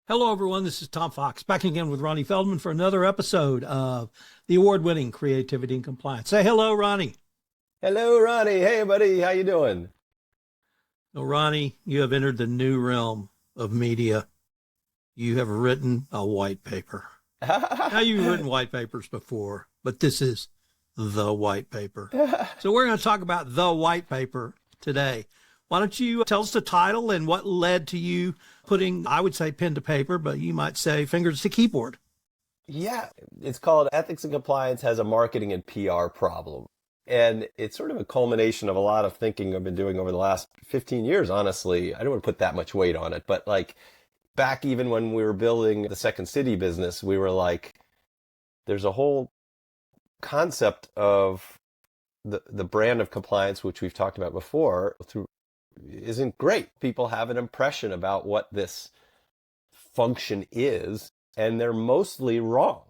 Hello, everyone. This is Tom Fox back again with Ronnie Feldman for another episode of the award-winning Creativity and Compliance. Say hello, Ronnie. Hello, Ronnie. Hey, buddy. How you doing? So, Ronnie, you have entered the new realm of media. You have written a white paper. Now, you've written white papers before, but this is the white paper. So we're going to talk about the white paper today. Why don't you tell us the title and what led to you putting, I would say pen to paper, but you might say fingers to keyboard. Yeah, it's called Ethics and Compliance Has a Marketing and PR Problem. And it's sort of a culmination of a lot of thinking I've been doing over the last 15 years, honestly. I don't want to put that much weight on it, but like back even when we were building the Second City business, we were like, there's a whole concept of the brand of compliance, which we've talked about before, isn't great. People have an impression about what this function is, and they're mostly wrong,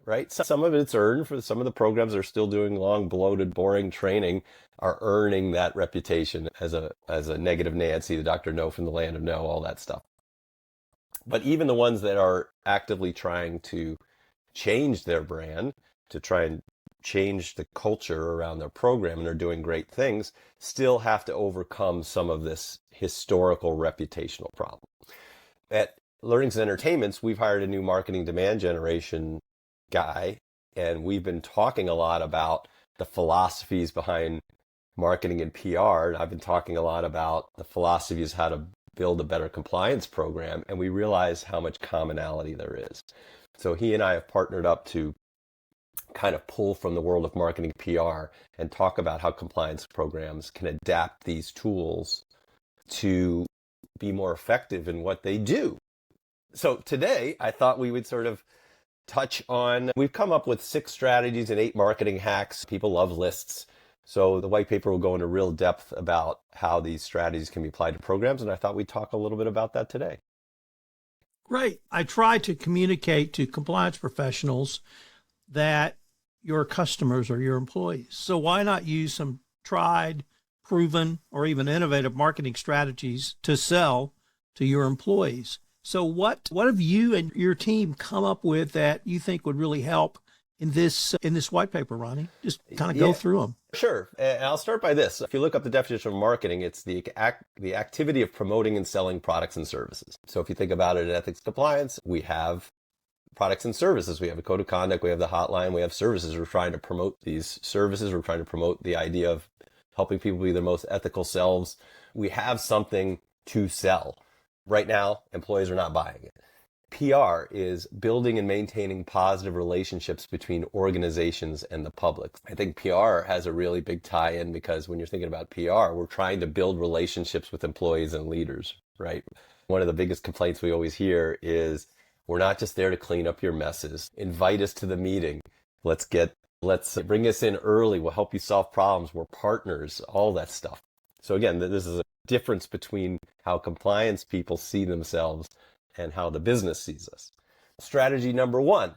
right? Some of it's earned. For some of the programs that are still doing long, bloated, boring training are earning that reputation as a negative Nancy, the Dr. No from the land of no, all that stuff. But even the ones that are actively trying to change their brand, to try and change the culture around their program, and they're doing great things, still have to overcome some of this historical reputational problem. At Learnings and Entertainments, we've hired a new marketing demand generation guy, and we've been talking a lot about the philosophies behind marketing and PR. I've been talking a lot about the philosophies how to build a better compliance program, and we realize how much commonality there is. So he and I have partnered up to kind of pull from the world of marketing PR and talk about how compliance programs can adapt these tools to be more effective in what they do. So today I thought we would sort of touch on, we've come up with 6 strategies and 8 marketing hacks. People love lists. So the white paper will go into real depth about how these strategies can be applied to programs. And I thought we'd talk a little bit about that today. Great. I try to communicate to compliance professionals that your customers are your employees. So why not use some tried, proven, or even innovative marketing strategies to sell to your employees? So what have you and your team come up with that you think would really help in this white paper, Ronnie? Just kind of go through them. Sure. And I'll start by this. If you look up the definition of marketing, it's the activity of promoting and selling products and services. So if you think about it in ethics compliance, we have products and services. We have a code of conduct, we have the hotline, we have services. We're trying to promote these services. We're trying to promote the idea of helping people be their most ethical selves. We have something to sell. Right now, employees are not buying it. PR is building and maintaining positive relationships between organizations and the public. I think PR has a really big tie-in because when you're thinking about PR, we're trying to build relationships with employees and leaders, right? One of the biggest complaints we always hear is, we're not just there to clean up your messes. Invite us to the meeting. Let's bring us in early. We'll help you solve problems. We're partners, all that stuff. So again, this is a difference between how compliance people see themselves and how the business sees us. Strategy number 1,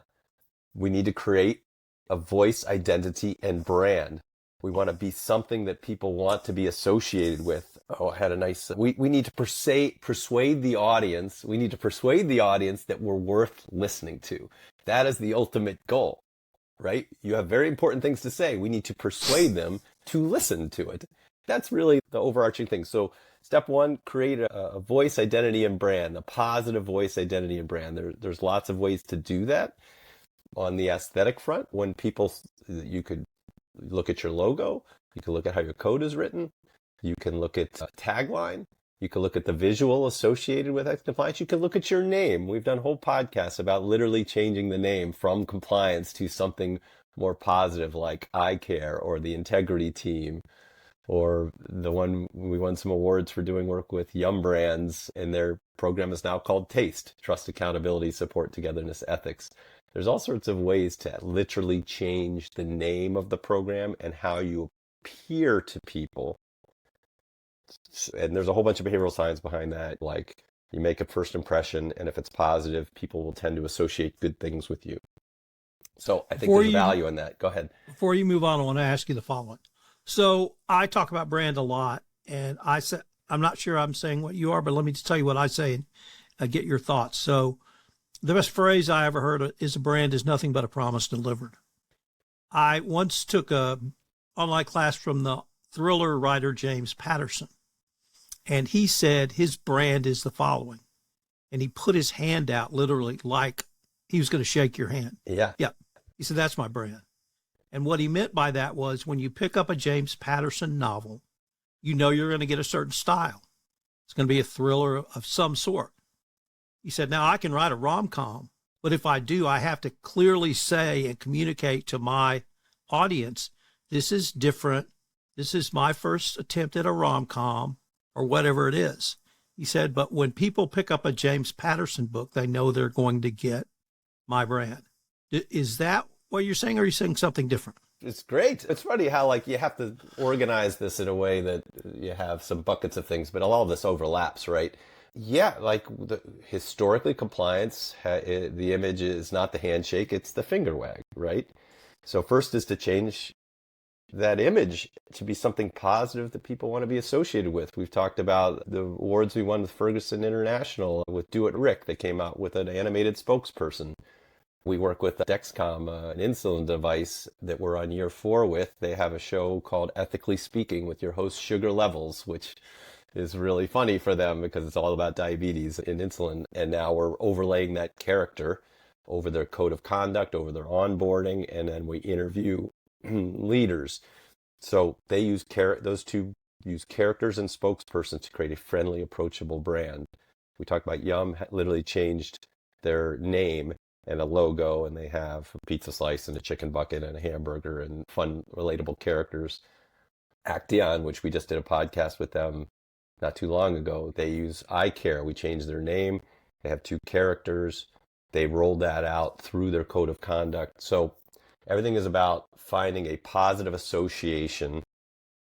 we need to create a voice, identity, and brand. We want to be something that people want to be associated with. Oh, I had a nice, we need to persuade the audience. We need to persuade the audience that we're worth listening to. That is the ultimate goal, right? You have very important things to say. We need to persuade them to listen to it. That's really the overarching thing. So step 1, create a voice, identity, and brand, a positive voice, identity, and brand. There's lots of ways to do that. On the aesthetic front, when people, you could look at your logo, you can look at how your code is written, you can look at a tagline, you can look at the visual associated with ethics compliance, you can look at your name. We've done whole podcasts about literally changing the name from compliance to something more positive like I Care or the Integrity Team, or the one we won some awards for doing work with Yum Brands, and their program is now called TASTE, Trust, Accountability, Support, Togetherness, Ethics. There's all sorts of ways to literally change the name of the program and how you appear to people. And there's a whole bunch of behavioral science behind that. Like, you make a first impression, and if it's positive, people will tend to associate good things with you. So I think there's value in that. Go ahead. Before you move on, I want to ask you the following. So I talk about brand a lot, and I'm not sure I'm saying what you are, but let me just tell you what I say and get your thoughts. So The best phrase I ever heard is a brand is nothing but a promise delivered. I once took a online class from the thriller writer James Patterson, and he said his brand is the following. And he put his hand out literally like he was going to shake your hand. Yeah. Yeah. He said, that's my brand. And what he meant by that was when you pick up a James Patterson novel, you know you're going to get a certain style. It's going to be a thriller of some sort. He said, now I can write a rom-com, but if I do, I have to clearly say and communicate to my audience, this is different. This is my first attempt at a rom-com or whatever it is. He said, but when people pick up a James Patterson book, they know they're going to get my brand. Is that what you're saying, or are you saying something different? It's great. It's funny how like you have to organize this in a way that you have some buckets of things, but all of this overlaps, right? Yeah, like historically compliance, the image is not the handshake, it's the finger wag, right? So first is to change that image to be something positive that people want to be associated with. We've talked about the awards we won with Ferguson International, with Do It Rick. They came out with an animated spokesperson. We work with Dexcom, an insulin device that we're on year 4 with. They have a show called Ethically Speaking with your host Sugar Levels, which is really funny for them because it's all about diabetes and insulin. And now we're overlaying that character over their code of conduct, over their onboarding, and then we interview leaders. So they use those two use characters and spokespersons to create a friendly, approachable brand. We talked about Yum literally changed their name and a logo, and they have a pizza slice and a chicken bucket and a hamburger and fun, relatable characters. Acteon, which we just did a podcast with them not too long ago, they use eye care. We changed their name. They have 2 characters. They rolled that out through their code of conduct. So everything is about finding a positive association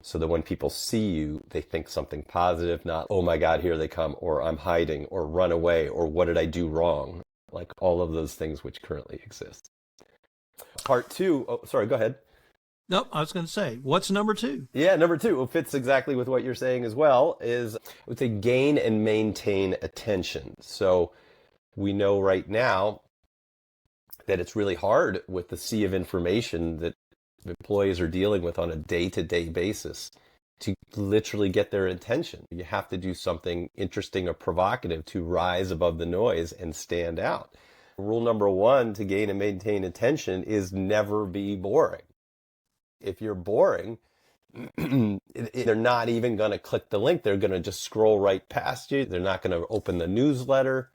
so that when people see you, they think something positive, not, oh my God, here they come, or I'm hiding, or run away, or what did I do wrong? Like all of those things which currently exist. Part 2, oh, sorry, go ahead. Nope, I was going to say, what's number 2? Yeah, number 2 fits exactly with what you're saying as well, is to gain and maintain attention. So we know right now that it's really hard with the sea of information that employees are dealing with on a day-to-day basis to literally get their attention. You have to do something interesting or provocative to rise above the noise and stand out. Rule number 1 to gain and maintain attention is never be boring. If you're boring, they're not even going to click the link. They're going to just scroll right past you. They're not going to open the newsletter.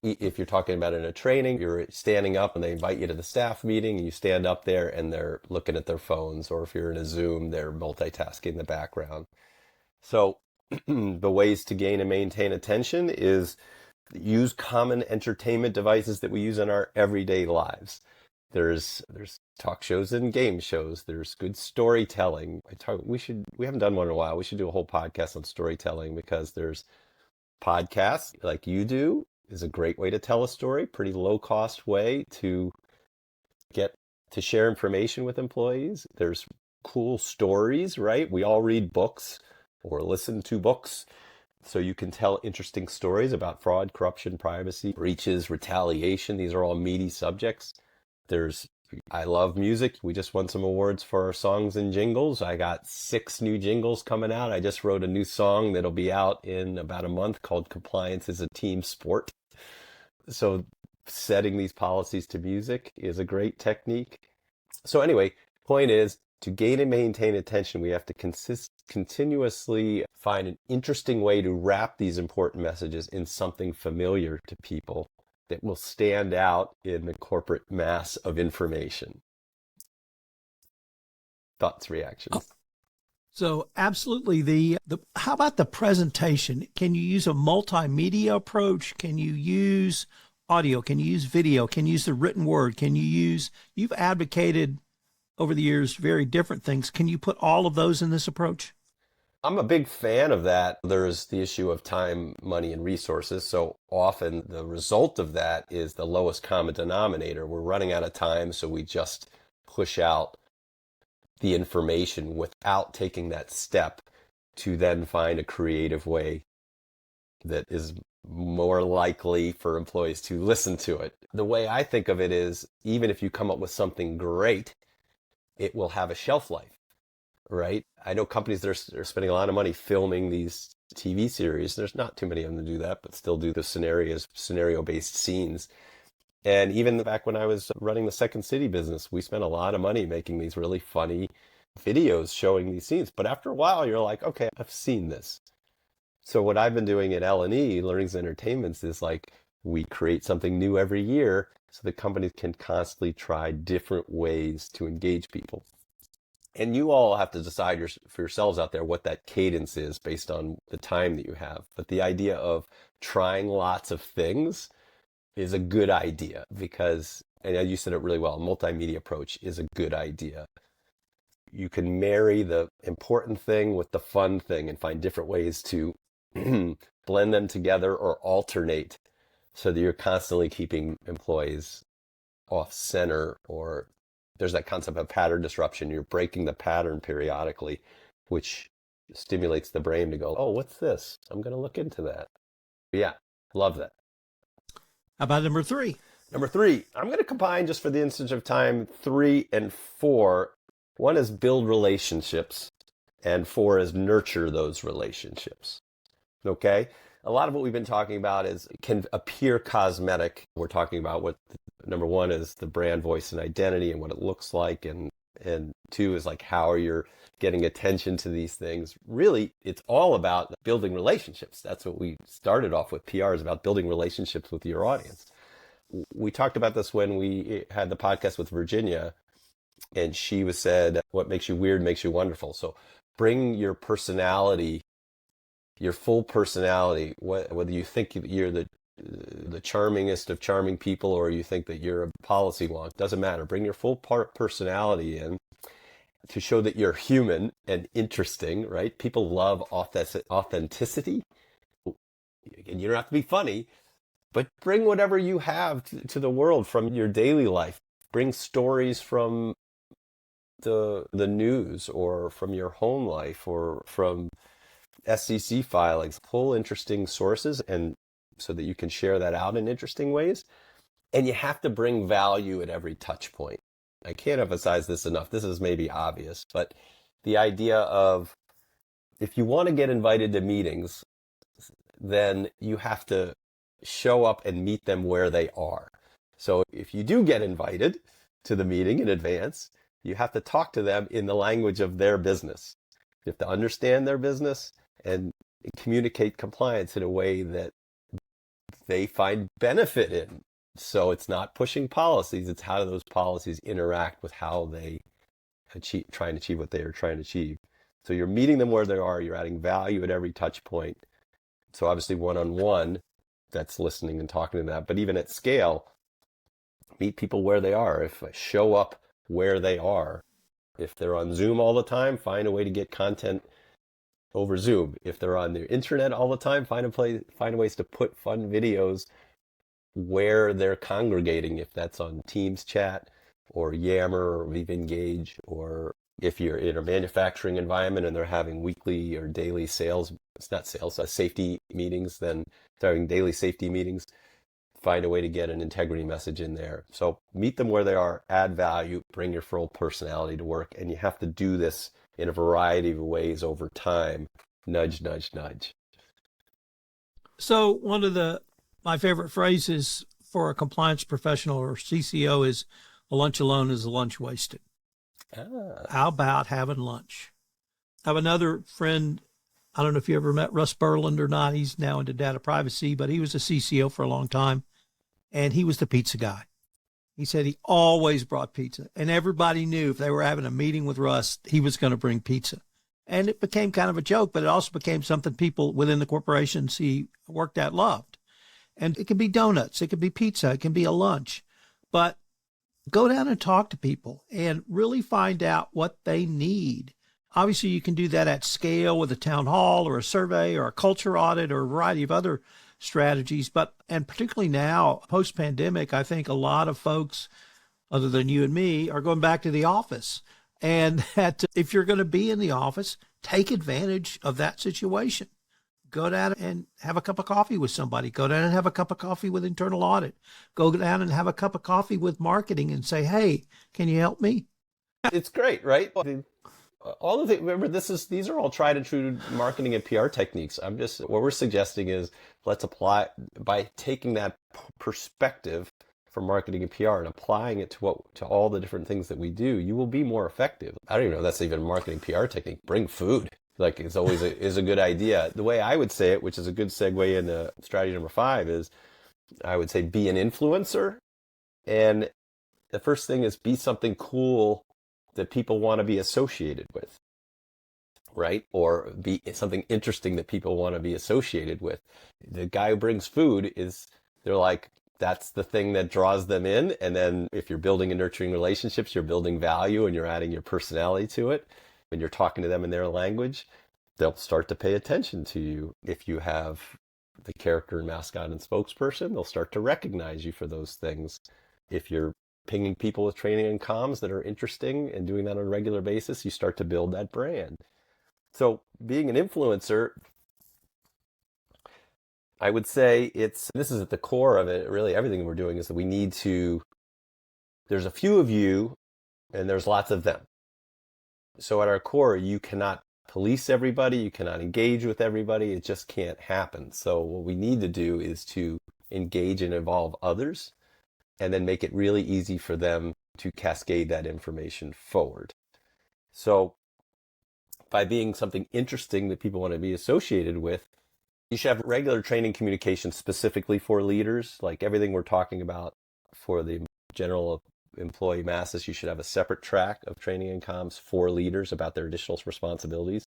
If you're talking about in a training, you're standing up and they invite you to the staff meeting and you stand up there and they're looking at their phones, or if you're in a Zoom, they're multitasking in the background. So the ways to gain and maintain attention is use common entertainment devices that we use in our everyday lives. There's talk shows and game shows. There's good storytelling. We haven't done one in a while. We should do a whole podcast on storytelling, because there's podcasts like you do is a great way to tell a story, pretty low cost way to get to share information with employees. There's cool stories, right? We all read books or listen to books. So you can tell interesting stories about fraud, corruption, privacy, breaches, retaliation. These are all meaty subjects. I love music. We just won some awards for our songs and jingles. I got 6 new jingles coming out. I just wrote a new song that'll be out in about a month called Compliance is a Team Sport. So setting these policies to music is a great technique. So anyway, point is, to gain and maintain attention, we have to continuously find an interesting way to wrap these important messages in something familiar to people that will stand out in the corporate mass of information. Thoughts, reactions? So absolutely. How about the presentation? Can you use a multimedia approach? Can you use audio? Can you use video? Can you use the written word? You've advocated over the years very different things. Can you put all of those in this approach? I'm a big fan of that. There's the issue of time, money, and resources. So often the result of that is the lowest common denominator. We're running out of time, so we just push out the information without taking that step to then find a creative way that is more likely for employees to listen to it. The way I think of it is, even if you come up with something great, it will have a shelf life, right? I know companies that are spending a lot of money filming these TV series. There's not too many of them to do that, but still do the scenario-based scenes. And even back when I was running the Second City business, we spent a lot of money making these really funny videos showing these scenes. But after a while, you're like, okay, I've seen this. So what I've been doing at L&E, Learnings and Entertainments, is like we create something new every year so that companies can constantly try different ways to engage people. And you all have to decide for yourselves out there what that cadence is based on the time that you have. But the idea of trying lots of things is a good idea because, and you said it really well, a multimedia approach is a good idea. You can marry the important thing with the fun thing and find different ways to blend them together or alternate so that you're constantly keeping employees off center, or there's that concept of pattern disruption. You're breaking the pattern periodically, which stimulates the brain to go, oh, what's this? I'm going to look into that. Yeah, love that. How about number 3? Number 3, I'm going to combine, just for the instance of time, 3 and 4. 1 is build relationships, and 4 is nurture those relationships. Okay? A lot of what we've been talking about can appear cosmetic. We're talking about what number 1 is the brand voice and identity and what it looks like, and 2 is like how you're getting attention to these things. Really, it's all about building relationships. That's what we started off with. PR is about building relationships with your audience. We talked about this when we had the podcast with Virginia, and she said, what makes you weird makes you wonderful. So bring your personality, your full personality, whether you think you're the charmingest of charming people or you think that you're a policy wonk, doesn't matter. Bring your full personality in to show that you're human and interesting, right? People love authenticity. And you don't have to be funny, but bring whatever you have to the world from your daily life. Bring stories from the news or from your home life or from SEC filings. Pull interesting sources and so that you can share that out in interesting ways. And you have to bring value at every touch point. I can't emphasize this enough. This is maybe obvious, but the idea of if you want to get invited to meetings, then you have to show up and meet them where they are. So if you do get invited to the meeting in advance, you have to talk to them in the language of their business. You have to understand their business and communicate compliance in a way that they find benefit in. So it's not pushing policies, it's how do those policies interact with how they try and achieve what they are trying to achieve. So you're meeting them where they are, you're adding value at every touch point. So obviously one-on-one, that's listening and talking to them. But even at scale, meet people where they are. Show up where they are. If they're on Zoom all the time, find a way to get content over Zoom. If they're on the internet all the time, find ways to put fun videos where they're congregating, if that's on Teams chat or Yammer or Viva Engage, or if you're in a manufacturing environment and they're having weekly or daily safety meetings, then they're having daily safety meetings, find a way to get an integrity message in there. So meet them where they are, add value, bring your full personality to work, and you have to do this in a variety of ways over time. Nudge, nudge, nudge. So one of my favorite phrases for a compliance professional or CCO is, a lunch alone is a lunch wasted. How about having lunch? I have another friend, I don't know if you ever met Russ Berland or not. He's now into data privacy, but he was a CCO for a long time, and he was the pizza guy. He said he always brought pizza, and everybody knew if they were having a meeting with Russ, he was going to bring pizza. And it became kind of a joke, but it also became something people within the corporations he worked at loved. And it could be donuts, it could be pizza, it can be a lunch. But go down and talk to people and really find out what they need. Obviously, you can do that at scale with a town hall or a survey or a culture audit or a variety of other strategies. And particularly now, post-pandemic, I think a lot of folks, other than you and me, are going back to the office. And that if you're going to be in the office, take advantage of that situation. Go down and have a cup of coffee with somebody. Go down and have a cup of coffee with internal audit. Go down and have a cup of coffee with marketing and say, hey, can you help me? It's great, right? All of it, remember, these are all tried and true marketing and PR techniques. What we're suggesting is let's apply, by taking that perspective from marketing and PR and applying it to all the different things that we do, you will be more effective. I don't even know if that's even a marketing PR technique. Bring food. Like, it's always is a good idea. The way I would say it, which is a good segue into strategy number 5, is I would say be an influencer. And the first thing is be something cool that people want to be associated with, right? Or be something interesting that people want to be associated with. The guy who brings food they're like, that's the thing that draws them in. And then if you're building and nurturing relationships, you're building value and you're adding your personality to it. When you're talking to them in their language, they'll start to pay attention to you. If you have the character, mascot, and spokesperson, they'll start to recognize you for those things. If you're pinging people with training and comms that are interesting and doing that on a regular basis, you start to build that brand. So being an influencer, I would say this is at the core of it. Really, everything we're doing is that there's a few of you and there's lots of them. So at our core, you cannot police everybody. You cannot engage with everybody. It just can't happen. So what we need to do is to engage and involve others and then make it really easy for them to cascade that information forward. So by being something interesting that people want to be associated with, you should have regular training communication specifically for leaders. Like everything we're talking about for the general employee masses, you should have a separate track of training and comms for leaders about their additional responsibilities.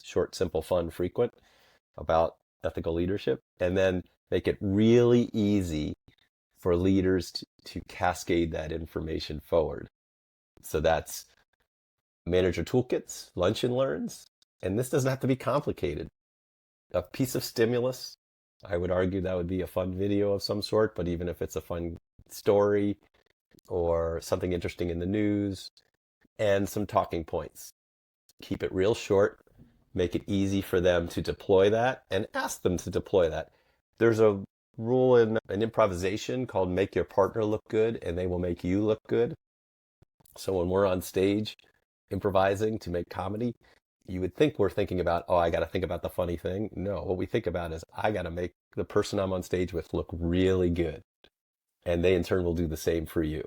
Short, simple, fun, frequent, about ethical leadership. And then make it really easy for leaders to cascade that information forward. So that's manager toolkits, lunch and learns. And this doesn't have to be complicated. A piece of stimulus, I would argue that would be a fun video of some sort, but even if it's a fun story or something interesting in the news, and some talking points. Keep it real short, make it easy for them to deploy that, and ask them to deploy that. There's a rule in an improvisation called make your partner look good, and they will make you look good. So when we're on stage improvising to make comedy, you would think we're thinking about, I got to think about the funny thing. No, what we think about is I got to make the person I'm on stage with look really good. And they in turn will do the same for you.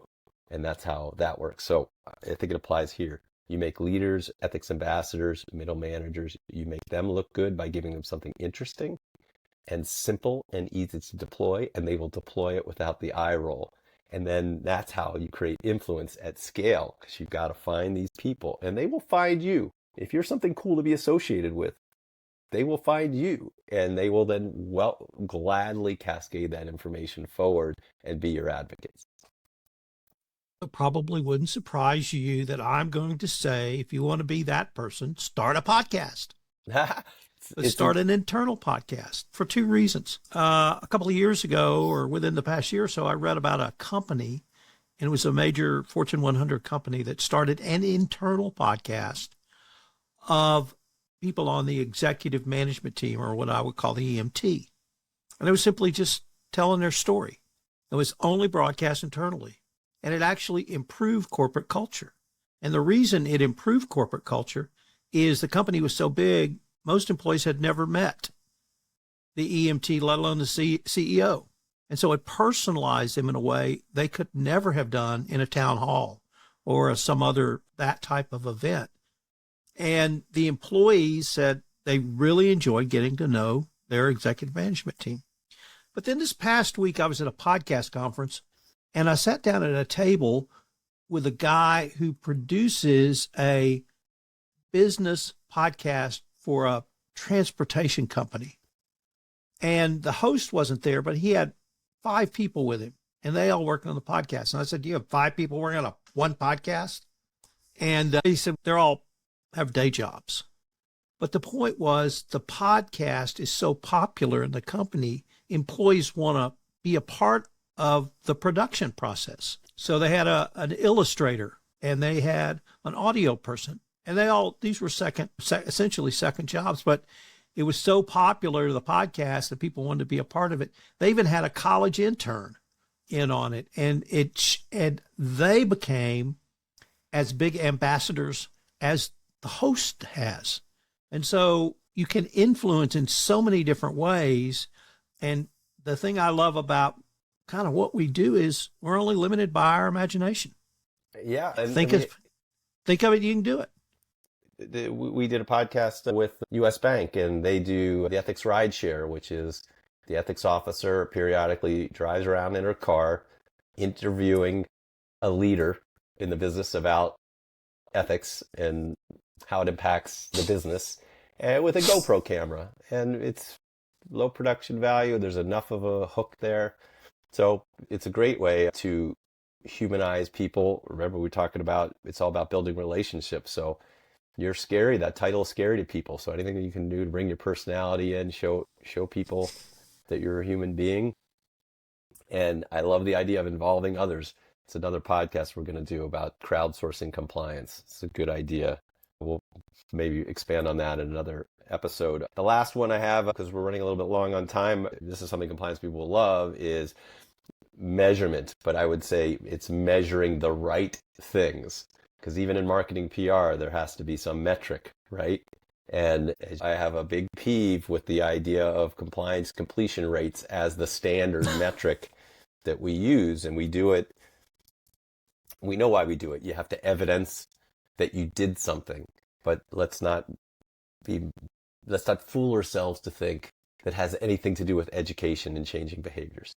And that's how that works. So I think it applies here. You make leaders, ethics ambassadors, middle managers, you make them look good by giving them something interesting and simple and easy to deploy, and they will deploy it without the eye roll. And then that's how you create influence at scale, because you've got to find these people and they will find you. If you're something cool to be associated with, they will find you, and they will then gladly cascade that information forward and be your advocates. It probably wouldn't surprise you that I'm going to say, if you want to be that person, start a podcast. Start an internal podcast for 2 reasons. A couple of years ago, or within the past year or so, I read about a company, and it was a major Fortune 100 company that started an internal podcast of people on the executive management team, or what I would call the EMT. And it was simply just telling their story. It was only broadcast internally. And it actually improved corporate culture. And the reason it improved corporate culture is the company was so big, most employees had never met the EMT, let alone the CEO. And so it personalized them in a way they could never have done in a town hall or some other that type of event. And the employees said they really enjoyed getting to know their executive management team. But then this past week, I was at a podcast conference, and I sat down at a table with a guy who produces a business podcast for a transportation company. And the host wasn't there, but he had 5 people with him, and they all worked on the podcast. And I said, do you have 5 people working on one podcast? And he said, they're all have day jobs. But the point was, the podcast is so popular in the company, employees want to be a part of the production process. So they had an illustrator, and they had an audio person, and these were essentially second jobs. But it was so popular, the podcast, that people wanted to be a part of it. They even had a college intern in on it, and they became as big ambassadors as the host has. And so you can influence in so many different ways. And the thing I love about kind of what we do is we're only limited by our imagination. Yeah. Think of it, you can do it. We did a podcast with US Bank, and they do the ethics ride share, which is the ethics officer periodically drives around in her car interviewing a leader in the business about ethics and how it impacts the business, and with a GoPro camera. And it's low production value. There's enough of a hook there. So it's a great way to humanize people. Remember, we're talking about, it's all about building relationships. So you're scary. That title is scary to people. So anything that you can do to bring your personality in, show people that you're a human being. And I love the idea of involving others. It's another podcast we're going to do about crowdsourcing compliance. It's a good idea. We'll maybe expand on that in another episode. The last one I have, because we're running a little bit long on time, this is something compliance people will love, is measurement. But I would say it's measuring the right things. Because even in marketing PR, there has to be some metric, right? And I have a big peeve with the idea of compliance completion rates as the standard metric that we use. And we do it, we know why we do it. You have to evidence that you did something. But let's not fool ourselves to think that has anything to do with education and changing behaviors.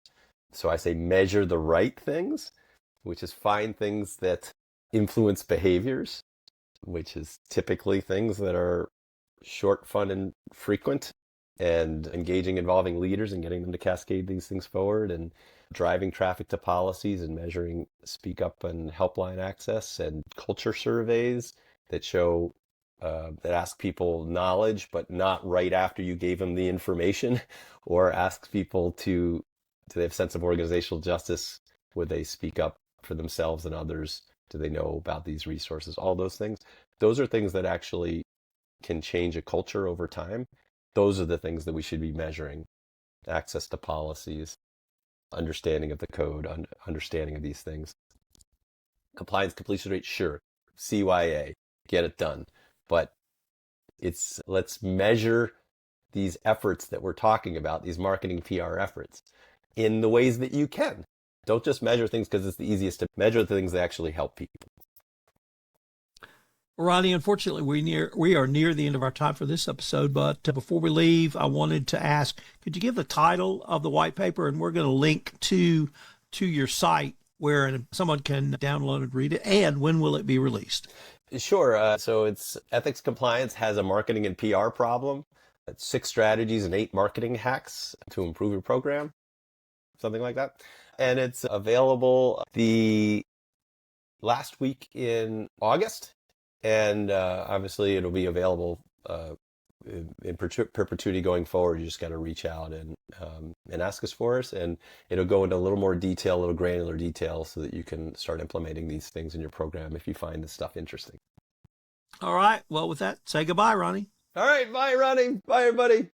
So I say measure the right things, which is find things that influence behaviors, which is typically things that are short, fun, and frequent, and engaging, involving leaders and getting them to cascade these things forward, and driving traffic to policies and measuring speak up and helpline access, and culture surveys that show that ask people knowledge, but not right after you gave them the information, or ask people do they have a sense of organizational justice? Would they speak up for themselves and others? Do they know about these resources? All those things. Those are things that actually can change a culture over time. Those are the things that we should be measuring. Access to policies, understanding of the code, understanding of these things. Compliance completion rate, sure. CYA, get it done. But let's measure these efforts that we're talking about, these marketing PR efforts, in the ways that you can. Don't just measure things because it's the easiest to measure things that actually help people. Ronnie, unfortunately, we are near the end of our time for this episode, but before we leave, I wanted to ask, could you give the title of the white paper? And we're going to link to your site where someone can download and read it. And when will it be released? Sure. So it's Ethics Compliance Has a Marketing and PR Problem. It's 6 strategies and 8 marketing hacks to improve your program. Something like that. And it's available the last week in August. And obviously it'll be available in perpetuity going forward. You just got to reach out and ask us for us. And it'll go into a little more detail, a little granular detail, so that you can start implementing these things in your program if you find this stuff interesting. All right. Well, with that, say goodbye, Ronnie. All right. Bye, Ronnie. Bye, everybody.